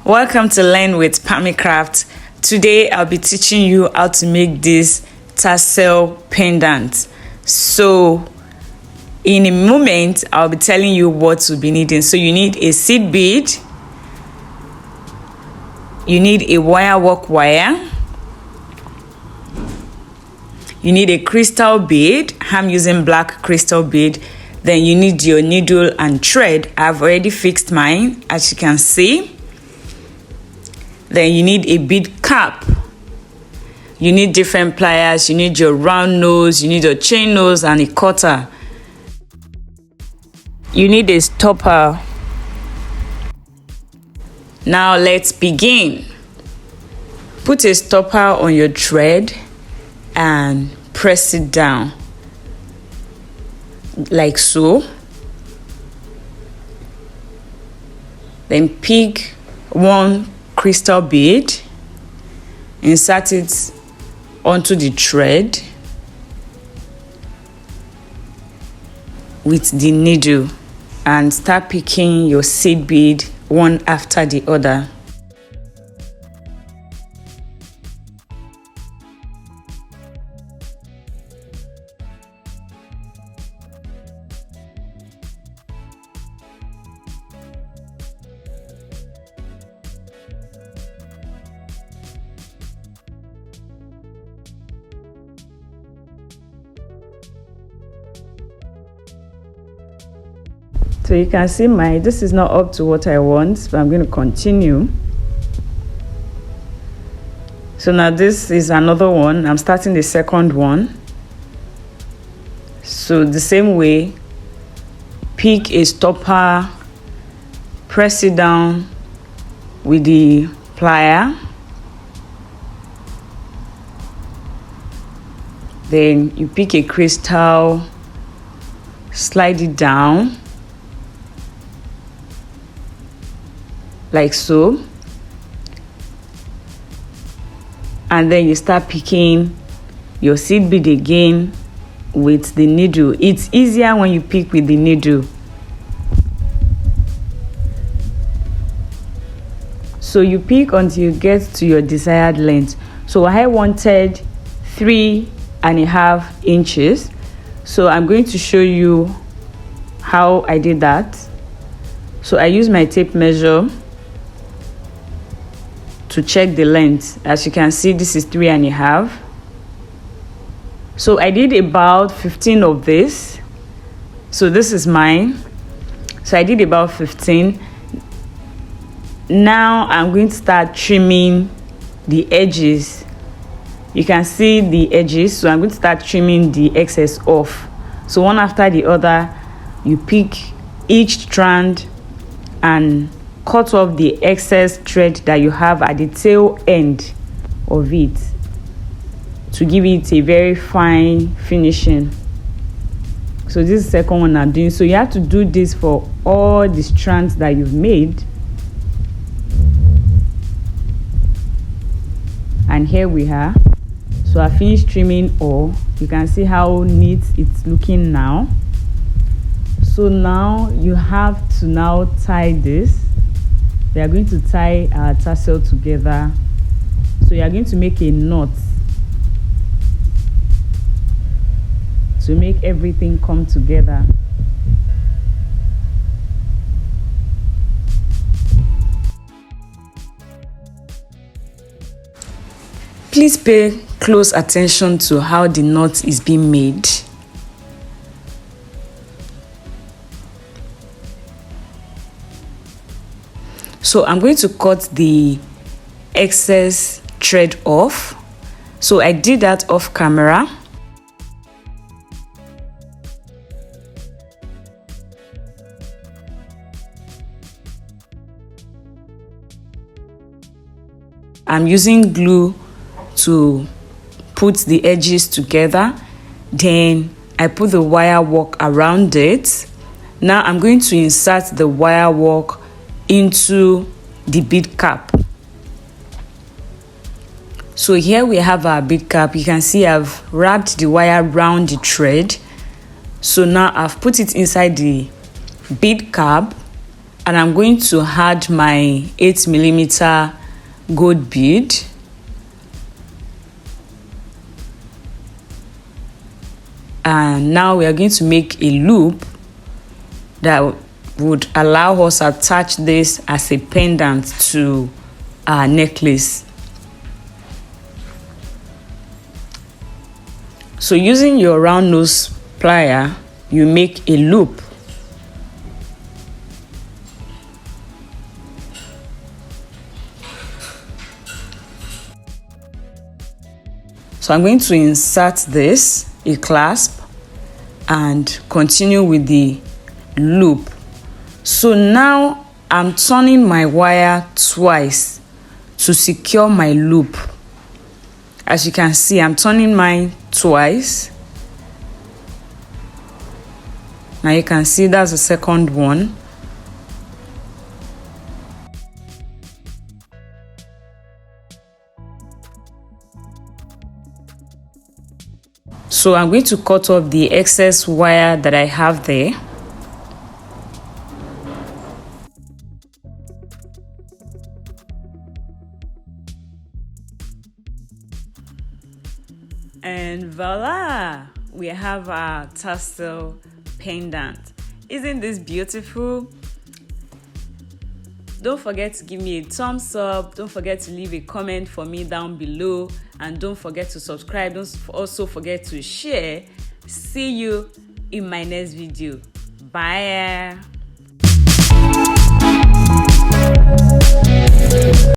Welcome to Learn with Pammy Craft. Today I'll be teaching you how to make this tassel pendant. So in a moment I'll be telling you what you'll be needing. So you need a seed bead, you need a wire work wire, you need a crystal bead. I'm using black crystal bead. Then you need your needle and thread. I've already fixed mine, as you can see. Then you need a bead cap. You need different pliers. You need your round nose. You need your chain nose and a cutter. You need a stopper. Now let's begin. Put a stopper on your thread and press it down like so. Then pick one crystal bead, insert it onto the thread with the needle and start picking your seed bead one after the other. So you can see this is not up to what I want, but I'm going to continue. So now this is another one. I'm starting the second one. So the same way, pick a stopper, press it down with the plier. Then you pick a crystal, slide it down like so, and then you start picking your seed bead again with the needle. It's easier when you pick with the needle. So you pick until you get to your desired length. So I wanted 3.5 inches, so I'm going to show you how I did that. So I use my tape measure to check the length. As you can see, this is 3.5. So I did about 15 of this. So this is mine. So I did about 15. Now I'm going to start trimming the edges. You can see the edges, so I'm going to start trimming the excess off. So one after the other, you pick each strand and cut off the excess thread that you have at the tail end of it to give it a very fine finishing. So this is the second one I'm doing. So you have to do this for all the strands that you've made. And here we are. So I finished trimming all. You can see how neat it's looking now. So now you have to now tie this. We are going to tie our tassel together. So you are going to make a knot to make everything come together. Please pay close attention to how the knot is being made. So I'm going to cut the excess thread off. So I did that off camera. I'm using glue to put the edges together. Then I put the wire work around it. Now I'm going to insert the wire work into the bead cap. So here we have our bead cap. You can see I've wrapped the wire around the thread. So now I've put it inside the bead cap and I'm going to add my 8mm gold bead. And now we are going to make a loop that would allow us to attach this as a pendant to our necklace. So using your round nose plier, you make a loop. So I'm going to insert this, a clasp, and continue with the loop. So now I'm turning my wire twice to secure my loop. As you can see, I'm turning mine twice. Now you can see that's the second one. So I'm going to cut off the excess wire that I have there. And voila! We have our tassel pendant. Isn't this beautiful? Don't forget to give me a thumbs up. Don't forget to leave a comment for me down below. And don't forget to subscribe. Don't also forget to share. See you in my next video. Bye.